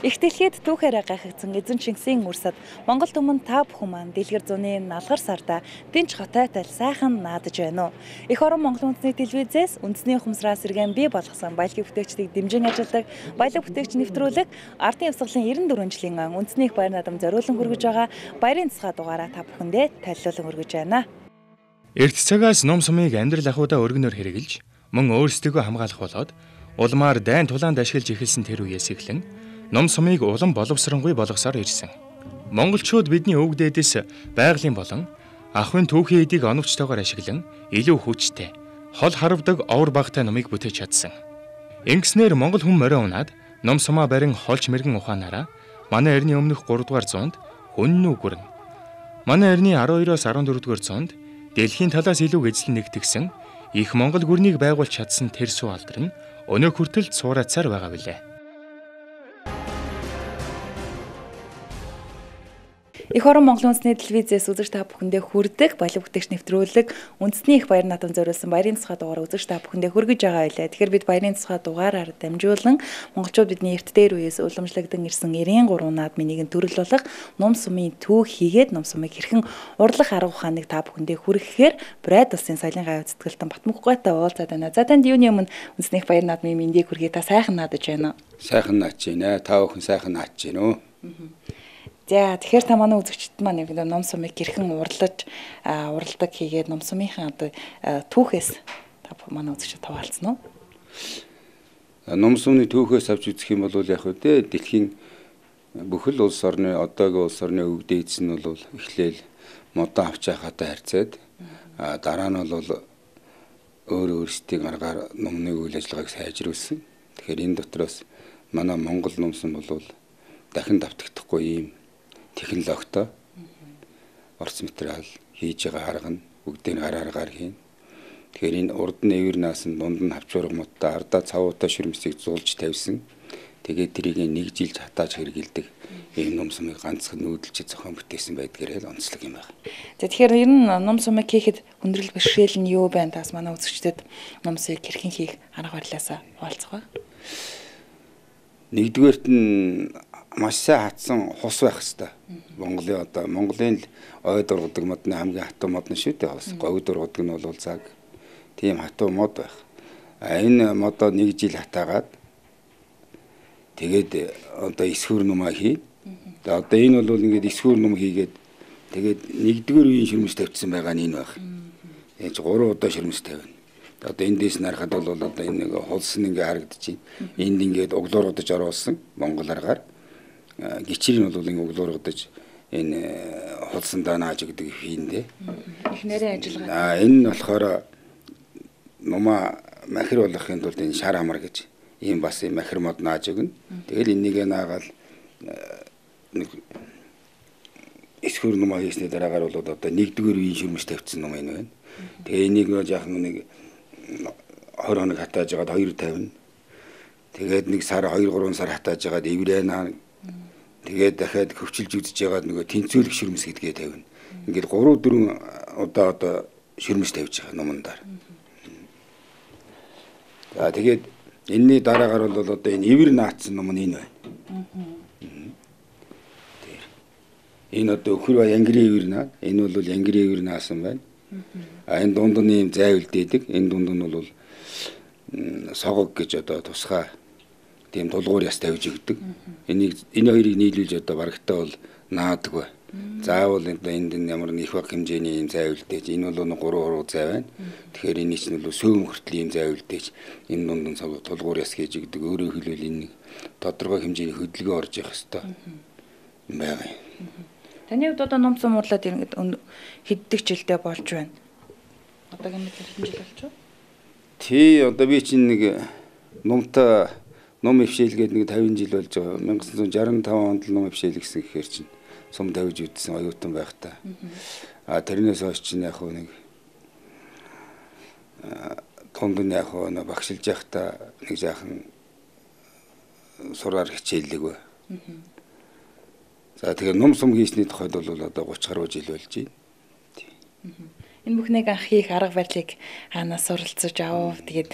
Их дэлхийд түүхээрээ гайхагдсан эзэн Чингисийн үрсэд Монгол түмэн та бүхэн маань дэлгэр зууны налгар сарда Динч хотойтой сайхан наадаж байна уу? Эх орон Монгол үндэсний телевизээс үндэсний ухамсараас сэргээн бий болгосон баялагын бүтээгчдийг дэмжин ажилладаг баялаг бүтээгч нэвтрүүлэг ардын явсгалын 94 жилийн үндэсний их баяр наадам зориулан хүргэж байгаа баярын цэцгээ дугаараа та бүхэндээ танилцуулан хүргэж байна. Эрт цагаас ном сумыг амьдрал ахуйдаа өргөнөөр хэрэгжилж мөн өөрсдөө хамгаалах болоод улмаар дайн тулаанд ашиглаж эхэлсэн тэр үеэс эхлэн ном сумыг улам боловсронгүй болгосоор ирсэн. Монголчууд бидний өвөг дээдэс байгалийн болон ахуйн түүхийн эдийг оновчтойгоор ашиглан илүү хүчтэй, хол харвдаг овор багтай номыг бүтээж чадсан. Ингэснээр монгол хүн морио унаад ном сумаа барин холж мэргэн ухаанаараа манай эртний өмнөх 3 дугаар зуунд хүннүү гүрэн. Манай эртний 12-оос 14 дугаар зуунд дэлхийн талаас илүү эзлэн нэгтгсэн их монгол гүрнийг байгуулж чадсан тэр сүү алдар нь өнөө хүртэл цуурайцаар байгаа билээ. Эх орон Монгол үндэсний телевизээс үзэж та бүхэндээ хүрдэг баялаг бүтээгч нэвтрүүлэг үндэсний их баяр наадам зориулсан баярын цэцгээ дугаар үзэж та бүхэндээ хүргэж байгаа байлаа. Тэгэхээр бид баярын цэцгээ дугаараар дамжуулан монголчууд бидний эрт дээр үеэс уламжлагдсан ирсэн 93 наадмын нэгэн төрөл болох ном сумын түүх хийгээд ном сумыг хэрхэн урлах арга ухааныг та бүхэндээ хүргэхээр Брайд улсын соёлын гавь цэцгэлтэн Батмөхгүйтэй уулзаад байна. За танд юуны өмнө үндэсний их баяр наадмын мэндийг хүргэе та сайхан наадаж байна. Сайхан наадж байна. Та бүхэн сайхан наадж байна уу? За тэгэхээр та манай үзэгчд маань ном сумыг хэрхэн уралдаг хийгээд ном сумынхаа одоо түүхээс та манай үзэгчд хаваалцсан уу? Ном сумны түүхээс авч үзэх юм бол яг үедээ дэлхийн бүхэл улс орны одоогийн улс орны өвөг дээдс нь бол эхлээл модон авч яхатай харьцаад дараа нь бол өөрсдийн аргаар номны үйл ажиллагааг сайжруулсан. Тэгэхээр энэ дотроос манай Монгол ном сум бол дахин давтагдахгүй юм технологитой орц материал хийж байгаа арга нь бүгдийг аргаар хийн. Тэгэхээр энэ урд нь эвэр наасан дунд нь хавчуурга модтой ардаа цавуутай ширмсийг зуулж тавьсан. Тэгээд тэрийг нэг жилж хатааж хэрэгэлдэг ийм ном сумыг ганцхан нүүдэлж зохион бүтээсэн байдгээр л онцлог юм байна. За тэгэхээр ер нь ном сумыг хийхэд хүндрэл бэрхшээл нь юу байна? Тас манай үзэгчдэд ном сумыг хэрхэн хийх арга барилаасаа хуваалцах ба. Нэгдүгээрт нь маш сайн хатсан хус байх хэвээр. Монголын ой дургадаг модны хамгийн хатуу мод нь шүү дээ. Говь дургадаг нь бол цаг. Тийм хатуу мод байх. Энэ модоо нэг жил хатаагаад тэгээд одоо эсхүүр нумаа хий. Одоо энэ бол ингээд эсхүүр нум хийгээд тэгээд нэгдүгээр үеийн ширмэс тавьчихсан байгаа нь энэ байх. Энд 3 удаа ширмэс тавина. Одоо эндээс нарахад бол одоо энэ нэг хулс нь ингээ харагдчих. Энд ингээд углуургадаж оруулсан монгол аргаар гिचрийн бол ингээ углуургадаж энэ хулсандаа нааж өгдөг хийндээ. Их нарийн ажиллагаа. Энэ нь болохоор нумаа махир болгохын тулд энэ шар амар гэж ийм бас ийм махир мод нааж өгнө. Тэгэл энэнийг наагаал нэг эсхүүр нумаа хийсний дараагаар бол одоо нэгдүгээр үеийн ширмэс тавьчихсан ном энэ байна. Тэгээ энийг жаахан нэг 20 хоног хатааж байгаад 2 тавина. Тэгээд нэг сар 2-3 сар хатааж байгаад эврэнаа. Тэгээд дахиад хөвчилж үзэж байгаад нөгөө тэнцвэрлэх ширмэс гэдгээ тавина. Ингээд 3-4 удаа одоо ширмэс тавьж байгаа номондаар. За тэгээд энэний дараагаар бол одоо энэ эвэр наацсан ном нь энэ байна. Энэ одоо өхөр янгирийн эвэр наа. Энэ бол янгирийн эвэр наасан байна. Энэ дунд нь ийм зайвал дээдэг. Энэ дунд нь бол согог гэж одоо тусгай тийм тулгуур яс тавьж өгдөг. Энэ хоёрыг нийлүүлж одоо барагтаа бол наадаг бай. Заавал энд ямар нэг их баг хэмжээний ийм зайвал дээж. Энэ бол 3 уруу зай байна. Тэгэхээр энэ чинь бол сөөм хүртэл ийм зайвал дээж. Энэ дунд нь тулгуур яс хийж өгдөг. Өөрөөр хэлбэл энэ тодорхой хэмжээний хөдөлгөөн орж явах хэрэгтэй байгаа юм. Таны хувьд одоо ном сум урлаад ингээд хэддэг жилдээ болж байна. Одоогийн мэт хэдэн жил болж байна? Тий, одоо би чинь нэг номтой ном өвшөөлгээд нэг 50 жил болж байгаа. 1965 онд л ном өвшөөлгсөн гэхээр чинь сум тавьж үтсэн оюутан байхдаа. Тэрнээс хойш чинь яг нэг тунд нь яг нэг багшилж байхдаа нэг жаахан сураар хичээллэг бай. За тэгэхээр ном сум хийсний тухайд бол одоо 30 гаруй жил болж байна. Энэ бүхнийг анх хийх арга барилыг хаанаас суралцж авав? Тэгээд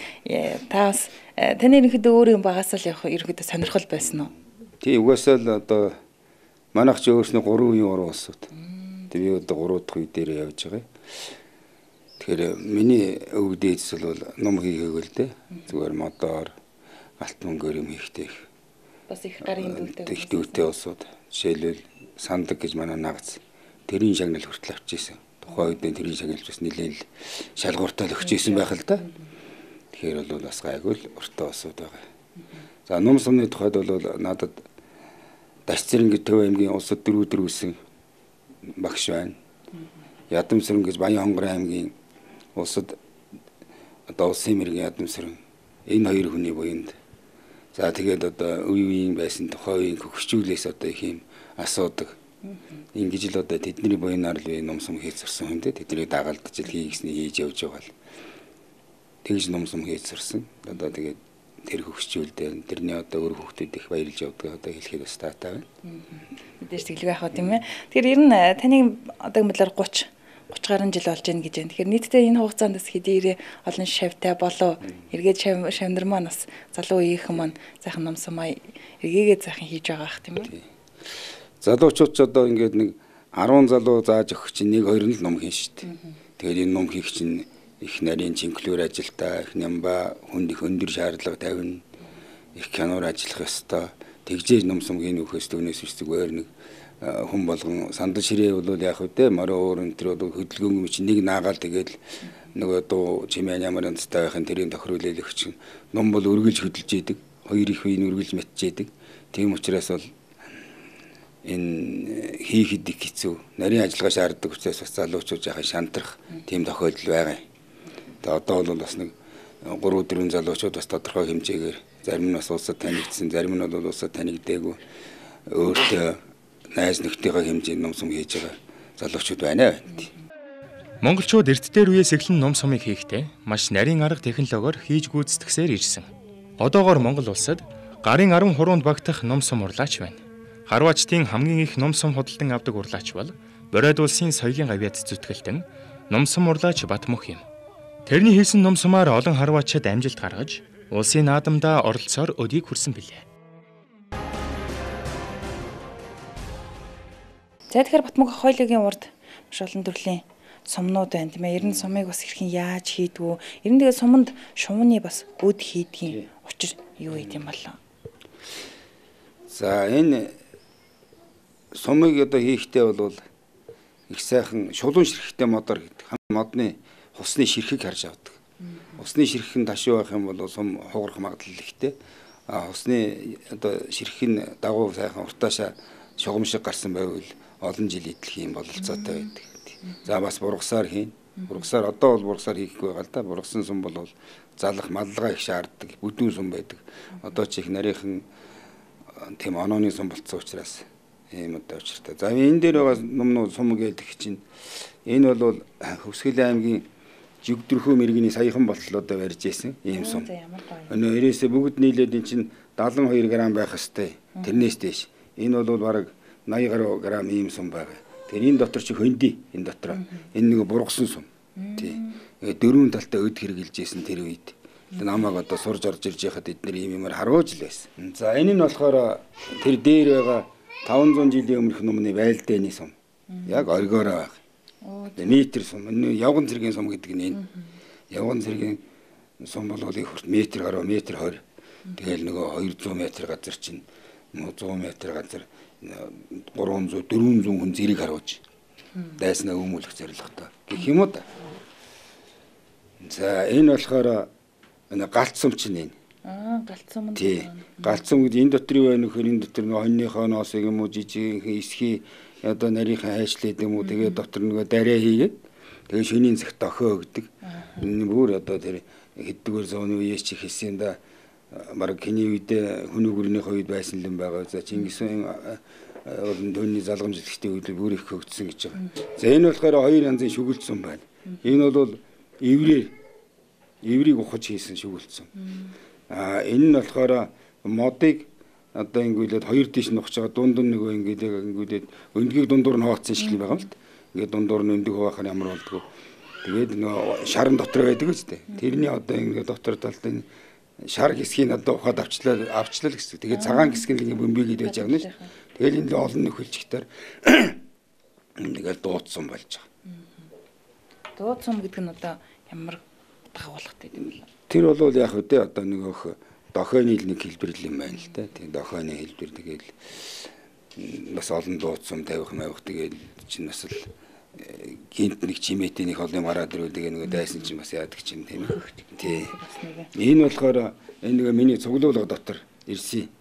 та бас таны ерөнхийдөө өөр юм багаас л явах ерөнхийдөө сонирхол байсан уу? Тий угаасаа л одоо манайх ч өөрснөө 3 үеийн уран улсууд. Тэг би одоо 3 дахь үе дээр явж байгаа. Тэгэхээр миний өвөг дээдс бол ном хийгээгүй л дээ. Зүгээр модоор алт мөнгөөр юм хийхтэй. Бас их гарын дүүтэй. Их дүүтэй улсууд. Жишээлбэл сандаг гэж манай нагц тэрийн шагнал хүртэл авчихсан. Тухайн үед тэрийн шагналч бас нэлээд шалгууртай л өгч ирсэн байх л да. Тэгэхээр бол бас гайгүй л уртаа улсууд байгаа. За ном сумны тухайд бол надад Дашцэрэнгийн Төв аймгийн улсад дөрвөдөр үсэн багш байна. Ядамсэрэн гэж Баян хонгорын аймгийн улсад одоо улсын мэргийн ядамсэрэн энэ хоёр хүний буйнд. За тэгээд одоо үе үеийн байсан тухайн үеийн хөгжүүлээс одоо их юм асуудаг. Ингэж л одоо тэдний буйнаар л ном сум хийж сурсан хүн дээ. Тэднийг дагалдаж л хийгсний хийж явж байгаа л. Тэгж ном сум хийж сурсан. Одоо тэгээд тэр хөгжүүлдэ тэрний одоо өөр хүүхдүүд их баярлж явдаг одоо хэлэхэд бас таатай байна. Мэдээж тэглэг авах тийм ээ. Тэгэхээр ер нь таныг одоо мэдлэр 30 гаруй жил болж байна гэж байна. Тэгэхээр нийтдээ энэ хугацаанд бас хэдийрээ олон шавьтай болоо эргээд шавнар маань бас залуу үеийнхэн маань сайхан ном сумаа эргээгээ сайхан хийж байгаа ах тийм ээ. Залуучууд ч одоо ингээд нэг 10 залуу зааж өгөх чинь 1-2 нь л ном хийн шүү дээ. Тэгээд энэ ном хийх чинь их нарийн чинклүүр ажилтаа их нямба хүнд их өндөр шаардлага тавина. Их киноор ажиллах ёстой. Тэгжээж ном сумгийн нөхөөс төвнөөс зүгээр нэг хүн болгон сандал ширээ бол яг үдэ морин уур энэ төр хөдөлгөөн юм чинь нэг наагаал тэгэл нөгөө дуу чимээ ямар онцтой байхын тэрийн тохируулэл өгч ном бол үргэлж хөдөлж идэг. Хоёр их үеийн үргэлж мэдчихэд. Тийм учраас бол энэ хийхэд их хэцүү. Нарийн ажиллагаа шаарддаг учраас бас залуучууд яхаа шантрах тийм тохиолдол байгаа. Тэгээ одоо бол бас нэг 3-4 залуучууд бас тодорхой хэмжээгээр зарим нь бас улсад танигдсан, зарим нь бол улсад танигдээгүй өөртөө найз нөхдийнхөө хэмжээнд ном сум хийж байгаа залуучууд байна. Монголчууд эрт дээр үеэс эхлэн ном сумыг хийхдээ маш нарийн арга технологиор хийж гүйцэтгсээр ирсэн. Одоогоор Монгол улсад гарын 10 хуруунд багтах ном сум урлаач байна. Харваачдын хамгийн их ном сум худалдан авдаг урлаач бол Боройд улсын соёлын гавьяд зүтгэлтэн ном сум урлаач Батмөх юм. Тэрний хийсэн ном сумаар олон харваачид амжилт гаргаж улсын наадамдаа оролцоор өдийг хүрсэн билээ. За тэгэхээр Батмөх хоёулын урд маш олон төрлийн сумнууд байна тийм ээ. Ер нь сумыг бас хэрхэн яаж хийдгүү? Ер нь тэгээ суманд шувууны бас өд хийдгийн учир юу юм болоо? За энэ сумыг одоо хийхдээ бол их сайхан шулуун ширхэгтэй модоор гэдэг. Модны хусны ширхэг харж авдаг. Хусны ширхэг нь ташуу байх юм бол сум хугарах магадлал ихтэй. Хусны одоо ширхэг нь дагуу сайхан уртаашаа шугам шиг гарсан байвал олон жил идэх юм бололцоотой байдаг. За бас бургасаар хийн. Бургасаар одоо бол бургасаар хийхгүй байгаа л да. Бургасан сум бол залах маллага их шаарддаг. Бүдүүн сум байдаг. Одоо ч их нарийнхан тийм онооны сум болцсон учраас ийм одоо учиртай. За энэ дээр байгаа номнууд сум гэдэг чинь энэ бол Хөвсгөл аймгийн Жигдэрхүү мэргэний саяхан болтол одоо барьж ийсэн ийм сум. Өнөө ирээсээ бүгд нийлээд эн чинь 72 г байх хэвээр. Тэрнээс дээш. Энэ бол бараг 80 гаруй грамм ийм сум байгаа. Тэр энэ дотор чи хөндөй энэ дотор. Энэ нэг бургасан сум. Тий. Дөрвөн талтай өд хэрглэж ийсэн тэр үед. Намайг одоо сурж орж ирж яхад эдгээр ийм юмар харуулж л байсан. За энэ нь болохоор тэр дээр байгаа 500 жилийн өмнөх номны байлдааны сум. Яг оргиороо байх. Метр сум. Энэ явган цэргийн сум гэдэг нь энэ. Явган цэргийн сум бол их хүрт метр гаруй метр 20. Тэгэл нөгөө 200 м газар чинь 100 м газар 300 400 хүн зэрэг харуулж дайснаа өмүүлэх зорилготой гэх юм уу да. За энэ болохоор энэ галт сум чинь энэ. Галт сум. Тий. Галт сум гэдэг энэ дотор юу байна нөхөр энэ дотор нөгөө хоньныхоо ноосыг юм уу жижигхэн эсхий одоо нарийнхан хайшлаад юм уу тэгээ дотор нөгөө дараа хийгээд тэгээ шөнийн цагт охио өгдөг. Энэ бүр одоо тэр хэддүгээр зууны үеэс чи хэлсэн да бараг хиний үедээ хүн өгөрнийхөө үед байсан юм байгаа. За Чингисийн түүний залгамжлагчдын үед бүр их хөгжсөн гэж байгаа. За энэ болохоор хоёр янзын шүгэлт сум байна. Энэ бол эврийг ухаж хийсэн шүгэлт сум. Энэ нь болохоор модыг одоо ингэүүлээд хоёр тийш нухаж байгаа дунд нь нөгөө ингэүүлээд өндгийг дундуур нь хооцсон шиг юм байгаа юм л. Ингээд дундуур нь өндөг хуваахаар ямар болдгоо. Тэгээд нөгөө шаран дотор байдаг үстэй. Тэрний одоо ингээд дотор талд энэ шар хэсгийг одоо ухаад авчлаа гэсэн. Тэгээд цагаан хэсэг нь бөмбөгийг байж байгаа юм шүү. Тэгэл энэ олон нөхөлчгтэр тэгэл дуудсан болж байгаа. Дуудсан гэдэг нь одоо ямар дагуулгатай юм бэ? Тэр бол яг үдэ одоо нөгөөх дохойны нэг хэлбэр юм байна л да. Тийм дохойны хэлбэр тэгэл бас олон дуудсан тавих мавих тэгэл чинь бас л гинт нэг чимээтэй нэг олон гараад ирвэл тэгээ нөгөө дайсан чинь бас яадаг ч юм тийм ээ. Тий. Энэ болохоор энэ нөгөө миний цуглуулга дотор ирсэн.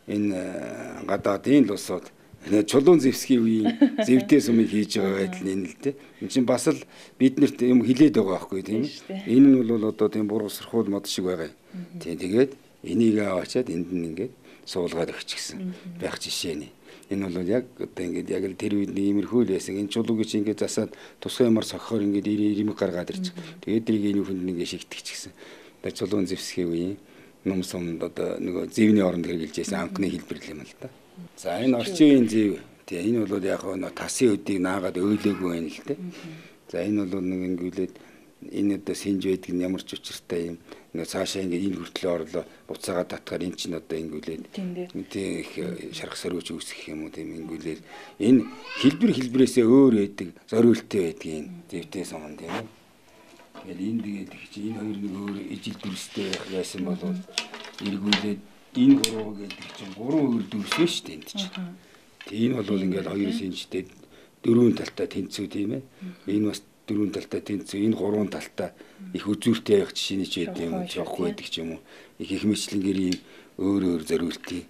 Энэ гадаадын л усууд чулуун зэвсгийн үеийн зэвтэй сумыг хийж байгаа байдал энэ л дээ. Энд чинь бас л биднэрт юм хилээд байгаа байхгүй тийм ээ. Энэ нь бол одоо тийм бургасрахуул мод шиг байгаа юм. Тийм тэгээд энийг аваачаад энд нь ингээд суулгаад өгч гисэн байх жишээ нь. Энэ бол яг одоо ингээд яг л тэр үед иймэрхүү л байсан. Энэ чулуу гэж ингээд засаад тусгай ямар сохохоор ингээд ирмэг гаргаад ирчих. Тэгээд тэрийг энэ хүнд ингээд шигтгэж гисэн. Тэгээд чулуун зэвсгийн үеийн ном сумд одоо нөгөө зэвний оронд хэрэгжилжсэн анхны хэлбэр юм л да. За энэ орчин үеийн зэв. Тэгээ энэ бол яг нөө тасын өдийг наагаад өөлөөгүй байна л дээ. За энэ бол нэг ингэүүлээд энэ одоо синж байдаг нь ямар ч учиртай юм. Ингээ цаашаа ингээ энэ хүртлээ орлоо буцаагаад татгаар эн чинь одоо ингэүүлээд тийм их шарах сөрөөж үүсгэх юм уу тийм ингэүүлээд энэ хэлбэрээсээ өөр байдаг зориулттай байдгийн зэвтэй суман тийм ээ. Тэгэл энэ тэгээд их чинь энэ хоёр нэг өөр ижил дүрстэй байсан бол эргүүлээд энэ гурав гэдэг чинь гурван өөр дүрсээ шүү дээ энд чинь. Тэг энэ бол ингээд хоёр синжтэй дөрвөн талтай тэнцүү тийм ээ. Энэ бас дөрвөн талтай тэнцүү энэ гурван талтай их үзүүртэй явах жишээний ч байд юм явахгүй байдаг ч юм уу. Их мэтлэнгэрийн өөр өөр зориултын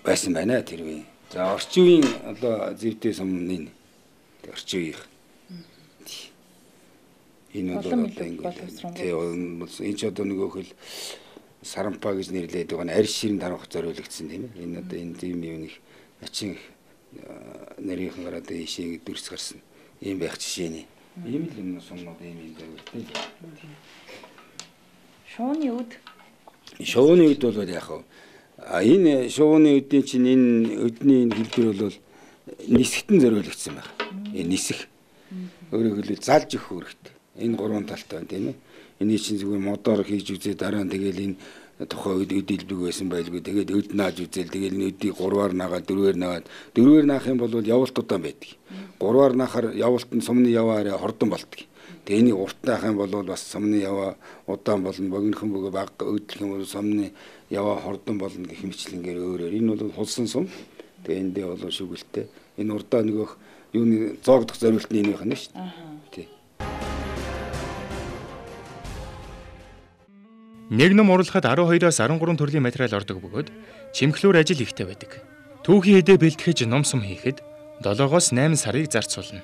байсан байна тэр үе. За орчин үеийн одоо зэвтэй сумны орчин үеийнх. Энэ бол одоо ингээд энэ ч одоо нөгөө хөл сарампа гэж нэрлэдэг байгаа нь арьс ширэн таруулах зориулагдсан тийм ээ. Энэ одоо энэ зэвний юм их ачин нарийнхан гараад ийшээ дүрс гарсан ийм байх жишээний. Ийм л юм сумнууд ийм зориулттай. Шууны үд. Шууны үд бол яг энэ шууны үдийн чинь энэ өдний энэ хэлбэр бол нисгтэн зориулагдсан байна. Энэ нисэх. Өөрөөр хэлбэл залж өгөх үүрэгтэй. Энэ гурван талтай тийм ээ. Эний чинь зүгээр модоор хийж үзээ дараа нь тэгэл энэ тухайн үед өдөлбөг байсан байлгүй. Тэгээд өд нааж үзэл тэгэл энэ өдийг 3-аар наагаад 4-ээр наагаад 4-ээр наах юм бол явалт удаан байдаг. 3-аар наахаар явалт нь сумны яваа хордон болдог. Тэгээд энийг урт наах юм бол бас сумны яваа удаан болно. Богинохон бөгөө баг өдлөх юм бол сумны яваа хордон болно гэх мэтлэнгээр өөрөөр. Энэ бол хулсан сум. Тэгээд эндээ бол шүгэлтэй. Энэ урдаа нөгөөх юуны зоогдох зориултны энийх нь шүү дээ. Тий. Нэг ном урлахад 12-аас 13 төрлийн материал ордог бөгөөд чимхлүүр ажил ихтэй байдаг. Түүхийн хэдэ бэлтгэж ном сум хийхэд 7-оос 8 сарыг зарцуулна.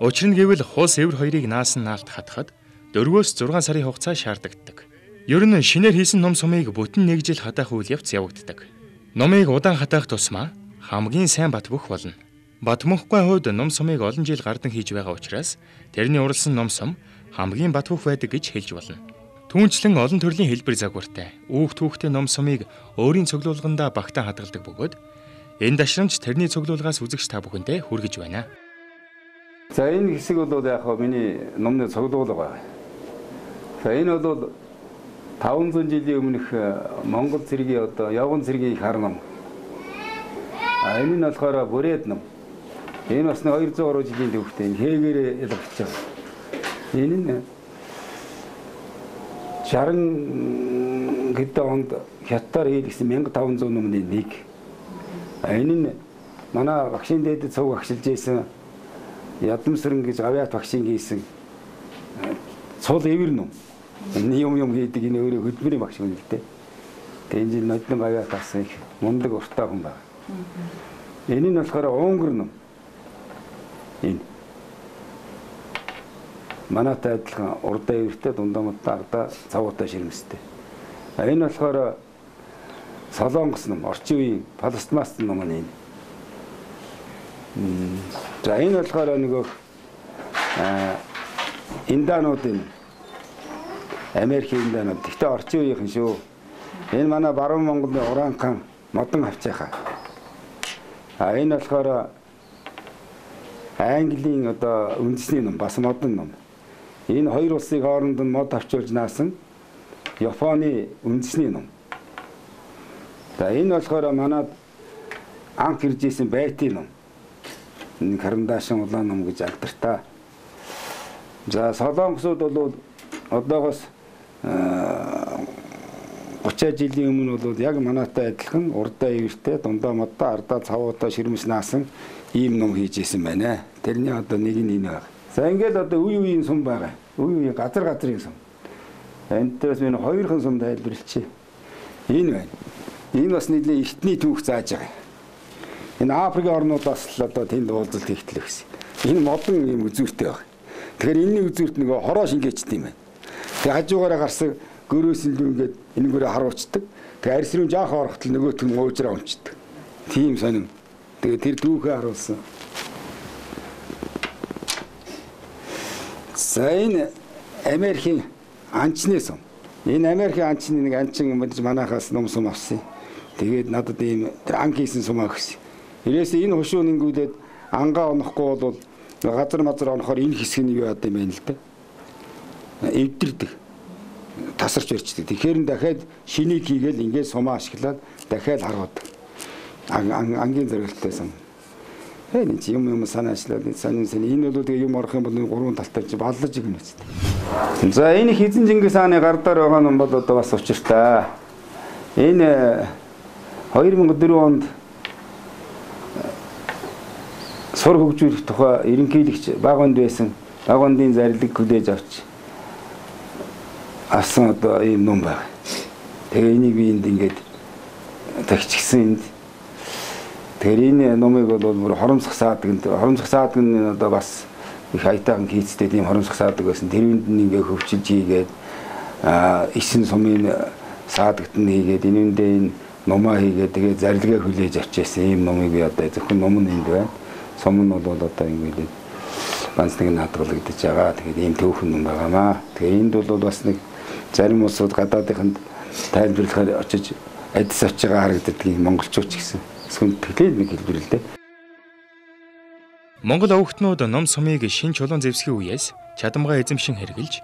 Учир нь гэвэл хулс эвэр хоёрыг наасан наалт хатахад 4-өөс 6 сарын хугацаа шаарддаг. Ер нь шинээр хийсэн ном сумыг бүтэн 1 жил хатаах үйл явц явагддаг. Номыг удаан хатаах тусмаа хамгийн сайн бат бөх болно. Бат мөнхгүй хувьд ном сумыг олон жил гардан хийж байгаа учраас тэрний уралсан ном сум хамгийн бат бөх байдаг гэж хэлж болно. Түүнчлэн олон төрлийн хэлбэр загвартай үүх түүхтэй ном сумыг өөрийн цуглуулгандаа багтаан хадгалдаг бөгөөд энэ дашрамж тэрний цуглуулгаас үзэгч та бүхэндээ хүргэж байна. За энэ хэсэг бол яг миний номны цуглуулга байна. За энэ бол 500 жилийн өмнөх Монгол цэргийн одоо явган цэргийн их хар ном. Энэ нь болохоор бүрээд ном. Энэ бас 203 жилийн түүхтэй хээгээрээ ялгаж байгаа. Энэ нь 60 хэдэн онд хятадаар хийлгэсэн 1500 номны нэг. Энэ нь манай багшийн дээдэд цуг агшилж ийсэн Ядамсран гэж авиат багшийн хийсэн цул эвэр ном. Энэ юм хийдэг энэ өөрөө хөдөлмөрийн багш хүн л дээ. Тэгээ энэ жил нодны авиат авсан их мундаг уртаа хүн байна. Энэ нь болохоор Унгар ном. Энэ манайтай адилхан урдаа эвэртэй дундаа модтой ардаа цавуутай ширмэстэй. Энэ болохоор Солонгос ном, орчин үеийн пластмасс ном нь энэ. За энэ болохоор нөгөө индаануудын Америкийн индаанууд. Гэхдээ орчин үеийнхэн шүү. Энэ манай баруун Монголын ураанхан модон авчаахаа. Энэ болохоор Английн үндэсний ном, бас модон ном. Энэ хоёр улсыг хооронд нь мод авчуулж наасан Японы үндэсний ном. За энэ болохоор манад анх ирж исэн байтын ном. Энэ карандашин улаан ном гэж алдартай. За солонгосууд бол одоогоос 30 жилийн өмнө бол яг манайтай адилхан урдаа ивэртэй дундаа моддоо ардаа цавуудаа ширмэс наасан ийм ном хийж исэн байна. Тэрний одоо нэг нь энэ байна. За ингээд одоо үе үеийн сум байгаа. Үе үеийн газрын сум. Энтэйс минь хоёрхан сум тайлбарлчихъя. Энэ байна. Энэ бас нэлийн эртний түүх зааж байгаа. Энэ Африкийн орнуудаас л одоо тэнд уулзалт хийгдлээ гэсэн. Энэ модон юм үзүүртэй байна. Тэгэхээр энэний үзүүрт нөгөө хороо шингээчтэй юм байна. Тэгээ хажуугаараа гарсан гөрөөс нь ингээд энэгээрээ харуулцдаг. Тэгээ арьс руу жаах орохтол нөгөөт нь уужраа унцдаг. Тийм сонин. Тэгээ тэр дүүхээ харуулсан. За энэ Америкийн анчны сум. Энэ Америкийн анчны нэг анчин мэдээж манайхаас ном сум авсан. Тэгээд надад ийм тэр ан хийсэн сум авсан. Ирээсээ энэ хушуу нэнгүүлээд ангаа онохгүй бол газар мазар онохоор энэ хэсэг нь юу яадаг юм бэ л дээ. Эвдэрдэг. Тасарч ирчдэг. Тэгэхээр дахиад шинийг хийгээл ингээд сумаа ашиглаад дахиад харуулдаг. Ангийн зэрэгэлтэй сум. Энэ юм санаачлаад энэ бол тэгээ юм орох юм бол гурван талтай чи баллаж игнэ үст. За энэ хизэн Чингис хааны гар дээр байгаа ном бол одоо бас учиртай. Энэ 2004 онд сур хөгжүүлэх тухай ерөнхийлөгч Багванд байсан. Багвандын зарлиг хүлээж авч асан одоо ийм ном байна. Тэгээ энийг би энд ингээд тагчгсан энд. Тэгэхээр энэ номыг бол бүр хоромсох саадаг нь одоо бас их хайтаан хийцтэй тийм хоромсох саадаг байсан. Тэрүүнд нь ингээд хөвчилж хийгээд исэн сумын саадагт нь хийгээд энэндээ энэ номоо хийгээд тэгээ зарлигээ хүлээж авчихсан ийм номыг би одоо зөвхөн ном нь энд байна. Сум нь бол одоо ингээд ганц нэг наадгалагдаж байгаа. Тэгээд ийм төөхөн ном байгаамаа. Тэгээ энд бол бас нэг зарим улсууд гадаадынханд тайлбарлахаар очиж адис очиж байгаа харагддаг юм монголчууд ч гэсэн. Сүнтгэлээ нэг хэлбэр л дээ. Монгол өвгтнүүд ном сумыг шин чулуун зэвсгийн үеэс чадамгаа эзэмшин хэрэгжилж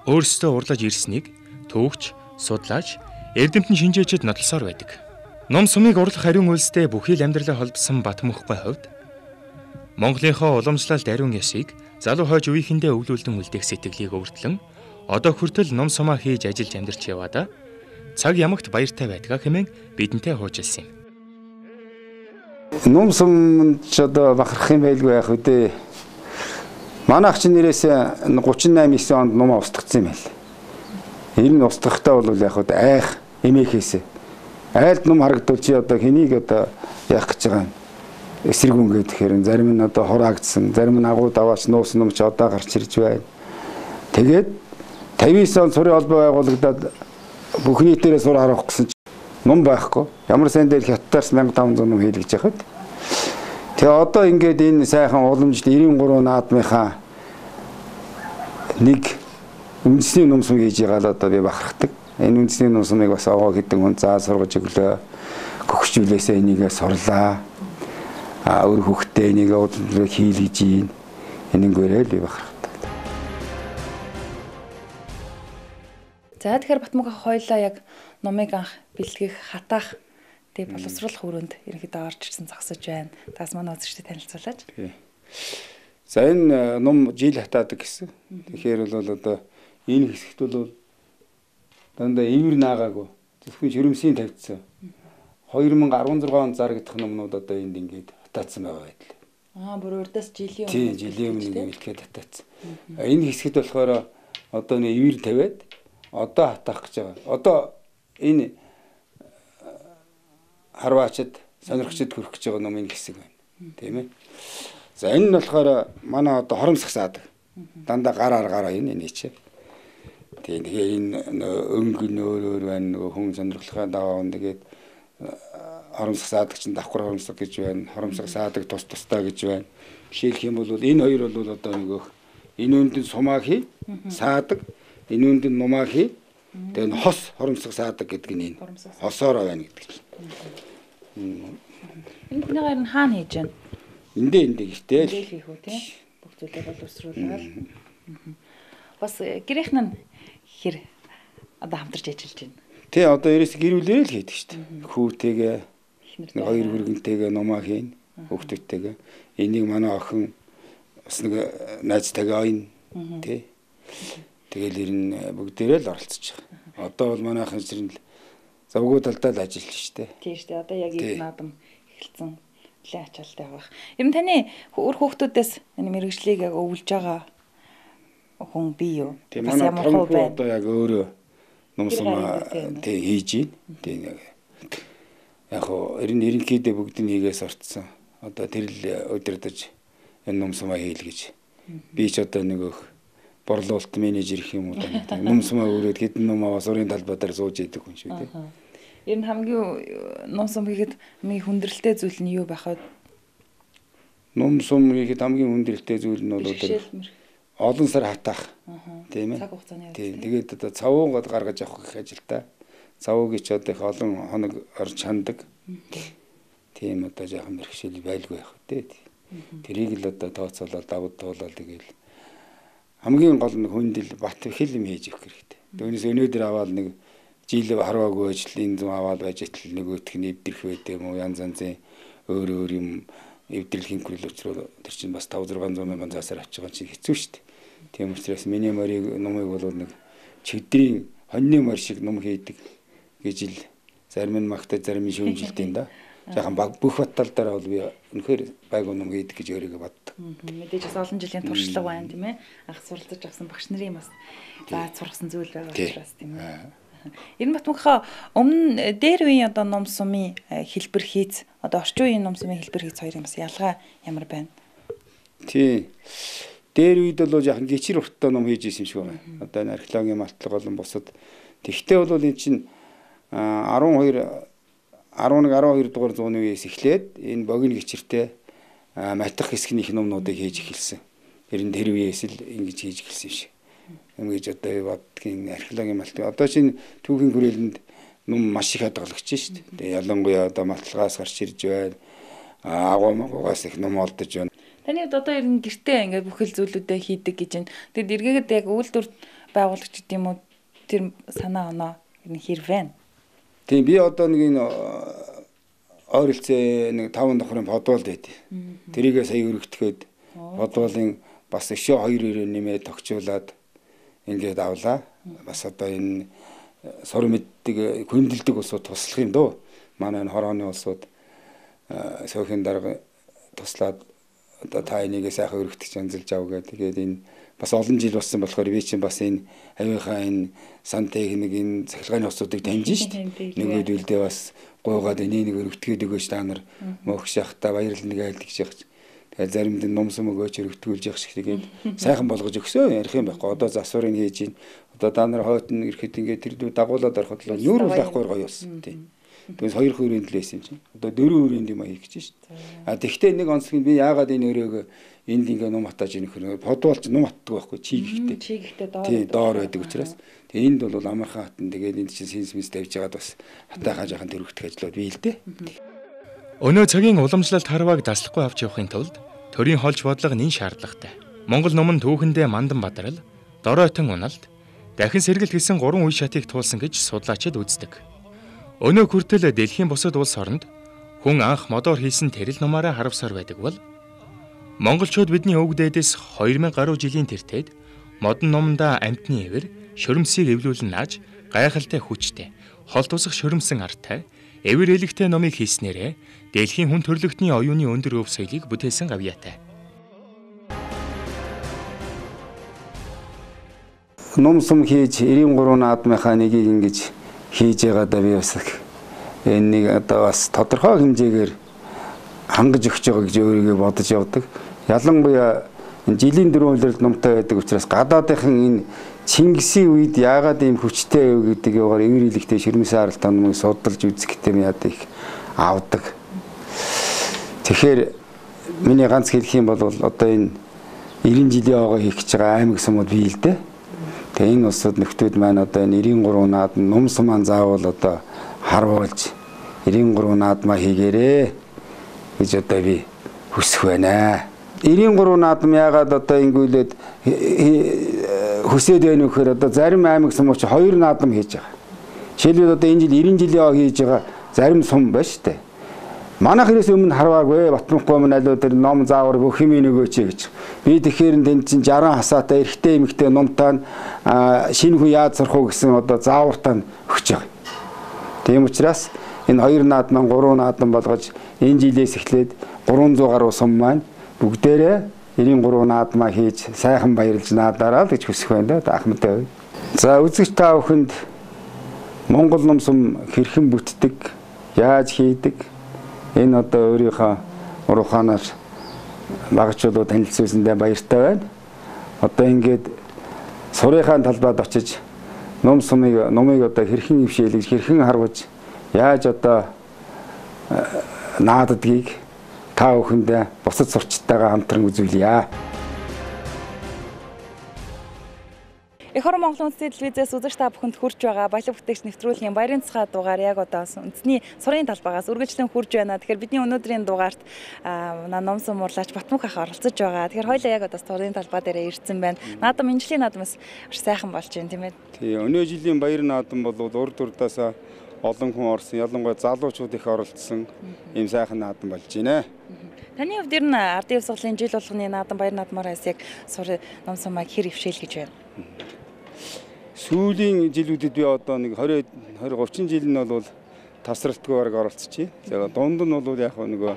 өөрсдөө урлаж ирснийг төвөгч, судлаач, эрдэмтэн шинжээчид нотлосоор байдаг. Ном сумыг урлах хариун үйлстэй бүхий л амьдралаа холбосон Батмөнхбай хувьд Монголынхоо уламжлалт ариун ясыг залуу хойж үеийнхэндээ өвлүүлдэн үлдээх сэтгэлийг өвөртлөн одоо хүртэл ном сумаа хийж ажиллаж амьдарч яваада цаг ямагт баяртай байдгаа хэмээн бидэнтэй хуучилсан юм. Ном сум ч одоо бахарах юм байлгүй яах вэ? Манай ах чинь нэрээс 38-9 онд ном устгацсан юм байл. Энэ нь устгахтаа бол яах вэ? Айх эмээхээс. Айлд ном харагдвал чи одоо хэнийг одоо яах гэж байгаа юм? Эсрэгүн гэхээр зарим нь одоо хураагдсан, зарим нь агуу даваач нуусан ном ч одоо гарч ирж байна. Тэгээд 59 он сурын холбоо байгуулагдаад бүх нийтээрээ сур харуулах гэсэн ном байхгүй. Ямар сайн дээр хятадаас 1500 ном хийлгэж яхад. Тэгээ одоо ингээд энэ сайхан уламжлалт 93 наадмынхаа нэг үндэсний ном сум хийж байгаа л одоо би бахархдаг. Энэ үндэсний ном сумыг бас аваа хэдэн хүн заа сургаж өглөө гөгчүүлээсээ энийгээ сурлаа. Өөр хөхтэй энийг уламжлалт хийлгэж ийн. Энэнгээрээ л би бахархдаг. За тэгэхээр Батмунхай хоёлаа яг номыг анх бэлтгэх, хатаах тэг боловсруулах өрөөнд ерөнхийдөө орж ирсэн зогсож байна. Таас манай үзэгчдэд танилцуулаач. За энэ ном жил хатаадаг гэсэн. Тэгэхээр бол одоо энэ хэсэгт бол дандаа ивэр наагаагүй. Зөвхөн ширэмсийн тавьдсан. 2016 онд зарагдах номнууд одоо энд ингээд хатаацсан байгаа байдал. Бүр урдаас жилийн өмнө. Тийм, жилийн өмнө ингээд бэлтгээд хатаацсан. Энэ хэсэгт болохоор одоо нэг ивэр тавиад одоо хатаах гэж байгаа. Одоо энэ харваачд, сонирхчд хүрэх гэж байгаа номын хэсэг байна. Тийм ээ. За энэ нь болохоор манай одоо хоромсох саадаг. Дандаа гараар энэ чи. Тэгээ энэ өнгө нөөр байна, нөгөө хүн сонирхлохын даваа тэгээд хоромсох саадаг чинь давхар хоромсох гэж байна. Хоромсох саадаг тустай гэж байна. Жишээлх юм бол энэ хоёр бол одоо нөгөө энэ үндэнд сумаахи саадаг, энэ үндэнд нумаахи тэгээд хос хоромсох саадаг гэдэг нь энэ. Хосоор байна гэдэг чинь. Энэ нэгээр нь хаана хийж байна? Эндээ ихтэй л хийх үү тийм. Бүх зүйлээ боловсруулаад. Бас гэрийнхэн нь хэр одоо хамтарч ажиллаж байна. Тий одоо ерөөс гэрүүлээрээ л хийдэг шүү дээ. Хүүтэйгээ нэг хоёр хүргэнтэйгээ номоо хийн хүүхдүүдтэйгээ. Энийг манай охин бас нэг найзтайгаа ойн тий. Тэгэл ер нь бүгдээрээ л оролцож байгаа. Одоо бол манайхан зэрэг л завгүй талдаа л ажиллаж штэ. Тийм штэ. Одоо яг энэ наадам эхэлсэн нэлээд ачаалтай байгаа. Ер нь таны өөр хүүхдүүдээс энэ мэрэгжлийг яг өвлж байгаа хүн бий юу? Бас ямар хөө байна? Одоо яг өөрөө нумсам тий хийж байна. Тий яг хоо ерөнхийдөө бүгдийг хийгээс орцсон. Одоо тэр л удирдах энэ нумсамаа хийл гэж. Би ч одоо нэг борлуулалт менежер их юм уу та нумсмаа өрөөд хэдэн нумаа сурын талбай дээр сууж идэг хүн шүү дээ. Ер нь хамгийн нумсам хийхэд хамгийн хүндрэлтэй зүйл нь юу байх вэ? Нумсам хийхэд хамгийн хүндрэлтэй зүйл нь бол олон сар хатаах. Тийм ээ. Цаг хугацааны. Тийм. Тэгээд одоо цавуугод гаргаж авах гэх ажилтаа. Цавууг ч одоо их олон хоног орж хандаг. Тийм одоо жоохон мэрхшээл байлгүй байх үү. Тэрийг л одоо тооцоолол давд туулаад тэгэл хамгийн гол нь хүндэл бат хэл юм хийж өгөх хэрэгтэй. Түүнээс өнөөдөр аваад нэг жил харваагүй ажлын зам аваад байж итэл нөгөөх нь эвдэрх байд юм уу янз янзын өөр юм эвдэрлэхийн хүрэл учраас тэр чинь бас 5-600 мянган заасаар авч байгаа чинь хэцүү шүү дээ. Тийм учраас миний морийг номыг бол нэг чигдрийн хоньны мор шиг ном хийдэг гэж л зарим нь магтаж зарим нь шүүмжилдэг юм да. Жаахан бүх баттал дараа бол би үнэхээр байг ном хийдэг гэж өөрийгөө боддог. Мэдээж бас олон жилийн туршлага байна тийм ээ. Анх суралцаж авсан багш нарын бас зааж сургасан зүйл байгаа учраас тийм ээ. Ер нь Батмунхаа өмнө дээр үеийн одоо ном сумын хэлбэр хийц одоо орчин үеийн ном сумын хэлбэр хийц хоёрын бас ялгаа ямар байна? Тий. Дээр үед бол жаахан гिचэр урттай ном хийж исэн юм шиг байна. Одоо энэ археологийн малтлаг болон бусад. Тэгвэл бол эн чинь 11-12 дугаар зууны үеэс эхлээд энэ богино гिचэртэй матах хэсгийнх номнуудыг хийж эхэлсэн. Тэр нь тэр үеэс л ингэж хийж эхэлсэн юм шиг. Ингэж одоо бодгийн археологийн малтлаг. Одоо чинь түүхийн хүрээлэнд ном маш их хадгалагч шүү дээ. Ялангуяа одоо малтлагаас гарч ирж байна. Агуу магуугаас их ном олдож байна. Таны одоо ер нь гэртээ ингээд бүхэл зүйлүүдээ хийдэг гэж байна. Тэгэд эргээгээд яг үйлдвэр байгуулагч гэдэг юм уу тэр санаа оноо ер нь хэрвэн. Тийм би одоо нэг энэ ойролцоо нэг 5 давхрын подвол байд. Тэрийгээ сая өргөтгөөд подволын бас өшөө 2-оор нэмээд тогтчуулаад ингээд авлаа. Бас одоо энэ сур мэддэг хүндэлдэг улсууд туслах юм дөө. Манай энэ хорооны улсууд сойхийн дарга туслаад одоо та энийгээ сайхан өргөтгч анзалж авгээд тэгээд энэ бас олон жил болсон болохоор би чинь бас энэ авийнхаа энэ сан техник энэ цахилгааны усуудыг таньж шít. Нөгөөд үлдээ бас гуйгаад энийг нэг өргөтгөөд өгөөч та нар мөхш явахта баярлал нэг айлт гэж явах. Тэгээд заримд ном сум өгөөч өргөтгүүлж явах шиг тэгээд сайхан болгож өгсөө ярих юм байхгүй. Одоо засварыг хийж ийн. Одоо та нар хойд нь ирэхэд ингээд тэр дүү дагуулад ороход л нүүр улаахгүй гоё болсон тийм. Тэгээс 2 хүрээнд л байсан юм чинь. Одоо 4 хүрээнд юм хийх гэж шít. А тэгвэл нэг онцлог би яагаад энэ өрөөг энд ингээ ном хатааж ийнөх нөр подволч ном хатдаг байхгүй чийгхтэй. Чийгхтэй доор байдаг учраас. Тэгээ энд бол амархан хатан тэгээд энд чинь синсмис тавьж байгаад бас хатаахаа жахан төрөгдөх ажлууд бий л дээ. Өнөө цагийн уламжлалт харвааг даслахгүй авч явахын тулд төрийн холж бодлого нэн шаардлагатай. Монгол ном нь түүхэндээ мандан бадрал, доройтон уналт, дахин сэргэлт гэсэн 3 үе шатыг туулсан гэж судлаачид үздэг. Өнөө хүртэл дэлхийн бусад улс оронд хүн анх модоор хийсэн тэрэл номаараа харавсаар байдаг бол монголчууд бидний өвөг дээдээс 2000 гаруй жилийн тэртээд модон номонда амтны эвэр шөрөмсийг эвлүүлэн нааж гайхалтай хүчтэй хол тусах шөрөмсөн артай эвэр элэгтэй номыг хийснээрээ дэлхийн хүн төрөлхтний оюуны өндөр өв соёлыг бүтээсэн гавьяатай. Ном сум хийж 93 наадмынхаа нэгийг ингэж хийж байгаадаа би бас энэ одоо бас тодорхой хэмжээгээр хангаж өгч байгаа гэж өөрийгөө бодож явдаг. Ялангуяа жилийн 4 улиралд номтой байдаг учраас гадаадынхан энэ Чингисийн үед яагаад ийм хүчтэй вэ гэдэг юугаар эвэр илэгтэй ширмэсийн аралтай номыг судалж үзэх гэдэг юм яадаг их авдаг. Тэгэхээр миний ганц хэлэх юм бол одоо энэ 90 жилийн огоо хийх гэж байгаа аймаг сумууд бий л дээ. Тэгээ энэ улсууд нөхдүүд маань одоо энэ 93 наадам ном суман заавал одоо харуулж 93 наадмаа хийгээрээ гэж одоо би хүсэх байна. 93 наадам яагаад одоо ингэүүлээд хүсээд байна вөхөр одоо зарим аймаг сумч 2 наадам хийж байгаа. Жишээлбэл одоо энэ жил 90 жилийн хийж байгаа зарим сум байна шүү дээ. Манайх хэрэгс өмнө харваагүй Батмунхай өмнө алуу дээр ном заавар бүх юм нөгөөч гэж. Би тэгэхээр тэнд чинь 60 хасаатай эрэгтэй эмэгтэй номтаа шинэ хүн яаж сурах уу гэсэн одоо заавартаа өгч байгаа. Тийм учраас энэ 2 наадман 3 наадам болгож энэ жилээс эхлээд 300 гаруй сум маань бүгдээрээ 93 наадмаа хийж сайхан баярлж наадаараа л гэж хүсэх байна да ахмадтай. За үзэгч та бүхэнд Монгол ном сум хэрхэн бүтдэг, яаж хийдэг энэ одоо өөрийнхөө уруханаар багчуудад танилцуулсандаа баяртай байна. Одоо ингээд сурынхаа талбайд очиж номыг одоо хэрхэн ившээлж, хэрхэн харваж, яаж одоо нааддгийг та бүхэндээ бусад сурчтайгаа хамтран үзүүлье. Эх орон Монголын үндэсний телевизээс үзэгч та бүхэнд хүрч байгаа баялаг бүтээгч нэвтрүүлгийн баярын цахаа дугаар яг одоо үндэсний сурын талбайгаас үргэлжлэн хүрж байна. Тэгэхээр бидний өнөөдрийн дугаарт ном сум урлаач Батмунхай ах оролцож байгаа. Тэгэхээр хоёулаа яг одоо сурын талбай дээр ирсэн байна. Наадам энэ жилийн наадамс сайхан болж байна тийм ээ. Тий, өнөө жилийн баяр наадам бол урд урдаасаа олон хүн орсон, ялангуяа залуучууд их оролцсон ийм сайхан наадам болж байна. Таны хувьд ер нь ардын явсгалын жил болгоны наадам баяр наадмаараас яг сур ном сумыг хэр ившээл гэж байна. Сүүлийн жилүүдэд би одоо нэг 20 30 жил нь бол тасралтгүйгээр оролцчихъя. За дунд нь бол яг нөгөө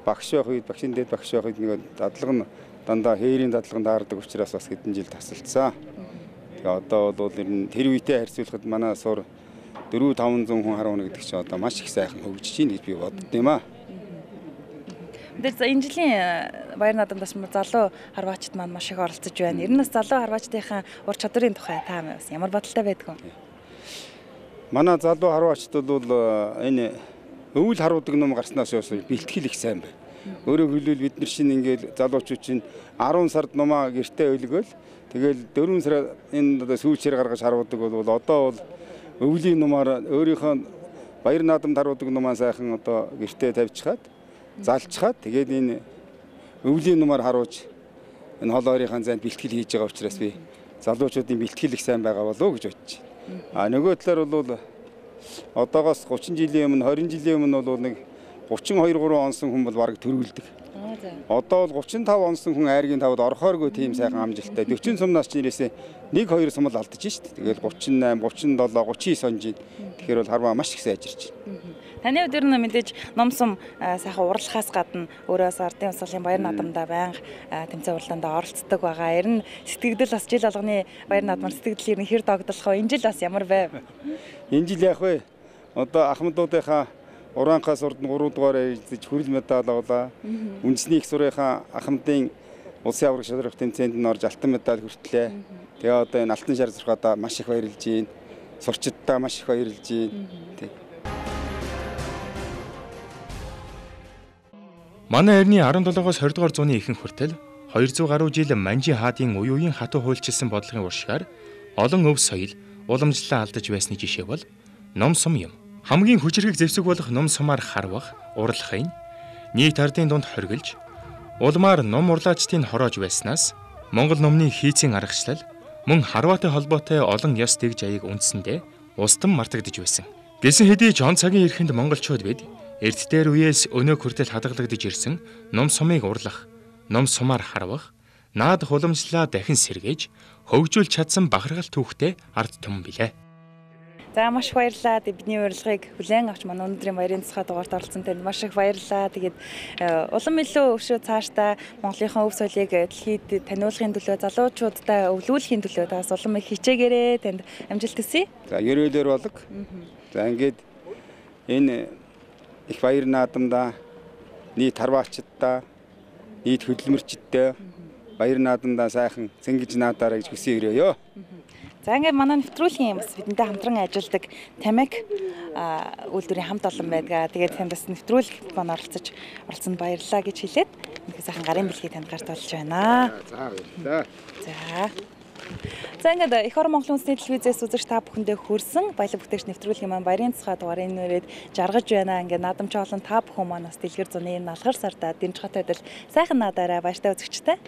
багш байх үед, багшийн дэд багш байх үед нөгөө дадлага нь дандаа хээрийн дадлаганд таардаг учраас бас хэдэн жил тасалдсан. Тэгээ одоо бол ер нь тэр үетэй харьцуулахад манай сур 400-500 хүн харуuna гэдэг чинь одоо маш их сайхан хөгжиж байна гэж би бодд юм аа. Тэгэхээр энэ жилийн баяр наадамдаас залуу харваачд маань маш их оролцож байна. Ер нь бас залуу харваачдынхаа ур чадварын тухай та бас ямар бодолтой байдг вэ? Манай залуу харваачд бол энэ өвөл харуудаг ном гарснаас хойш бэлтгэл их сайн байна. Өөрөөр хэлбэл бид нар шинэ ингээл залуучууд чинь 10 сард номоо гэртээ өлгөөл тэгэл 4 сар энэ одоо сүүлчээр гаргаж харуудаг бол одоо бол өвлийн номоор өөрийнхөө баяр наадамд харуудаг номоо сайхан одоо гэртээ тавьчихад залчхаад тэгээд энэ өвлийн номоор харуулж энэ хол ойрынхаа зайд бэлтгэл хийж байгаа учраас би залуучуудын бэлтгэл их сайн байгаа болов уу гэж бодож байна. Нөгөө талаар бол одоогоос 30 жилийн өмнө 20 жилийн өмнө бол нэг 32 3 онсон хүн бол бараг төрүүлдэг. Одоо бол 35 онсон хүн айргийн тавд орохооргүй тийм сайхан амжилттай. 40 сумнаас ч нэрээсээ 1-2 сум л алдаж шít. Тэгээд 38, 37, 39 онж. Тэгэхээр бол харваа маш их сайжирч байна. Таны хувьд ер нь мэдээж ном сум сайхан уралхаас гадна өөрөөс ардын явсгалын баяр наадамдаа байнга тэмцээн уралдаанд оролцдог байгаа. Ер нь сэтгэгдэл бас жил болгоны баяр наадмаар сэтгэгдэл ер нь хэр догдолох вэ? Энэ жил бас ямар байв? Энэ жил яах вэ? Одоо ахмадуудынхаа ураанхаас урд нь 3 дугаар эзэж хүрэл медаль авлаа. Үндэсний их сурынхаа ахмадын улсын авраг шалрах тэмцээнд нь орж алтан медаль хүртлээ. Тэгээ одоо энэ алтан шар зурхаадаа маш их баярлж байна. Сурчидтаа маш их баярлж байна. Манай эртний 17-оос 20 дугаар зууны ихэнх хүртэл 200 гаруй жил Манжи хаадын уюугийн хатуу хуульчилсан бодлогын уршгаар олон өв соёл, уламжлалаа алдаж байсны жишээ бол ном сум юм. Хамгийн хүчрхэг зэвсэг болох ном сумаар харвах, уралхын, нийт ардын дунд хоригдж, улмаар ном урлаачдын хороож байснаас Монгол номны хийцийн аргачлал, мөн харваатай холбоотой олон ёс дэг жаяг үндсэндээ устан мартагдж байсан. Гэсэн хэдий ч он цагийн эрхэнд монголчууд бид эрт дээр үеэс өнөө хүртэл хадгалагдж ирсэн ном сумыг урлах, ном сумаар харвах, наад хуламжлалаа дахин сэргээж, хөгжүүлж чадсан бахархал түүхтэй ард түмэн билээ. За маш их баярлалаа. Бидний урилгыг хүлээн авч манай өнөөдрийн баярын цахаа дугаарт оролцсон танд маш их баярлалаа. Тэгээд улам илүү өшөө цаашдаа Монголынхаа өв соёлыг дэлхийд таниулахын төлөө, залуучуудаа өвлүүлэхийн төлөө тас улам их хичээгээрэй. Танд амжилт хүсье. За ерөөлөөр болог. За ингээд энэ их баяр наадамдаа нийт харваачдаа, нийт хөдөлмөрчдөө баяр наадамдаа сайхан цэнгэж наадаарай гэж хүсье өрөөё. За ингээд манай нэвтрүүлгийн бас бидэнтэй хамтран ажилладаг Тамик үйлдвэрийн хамт олон байдгаа. Тэгээд танд бас нэвтрүүлэгт маань оролцсонд баярлалаа гэж хэлээд нэг сайхан гарын бэлгийг танд гарт болж байна. За баярлалаа. За ингээд Эх орон Монголын үндэсний телевизээс үзэгч та бүхэндээ хүрсэн баялаг бүтээгч нэвтрүүлгийн маань баярын цахаа дугаарыг нэрээд жаргаж байна. Ингээд наадамч олон та бүхэн маань бас дэлгэр зуны налгар сардаа дэмжих хатад сайхан наадаарай баяртай үзэгчтэй.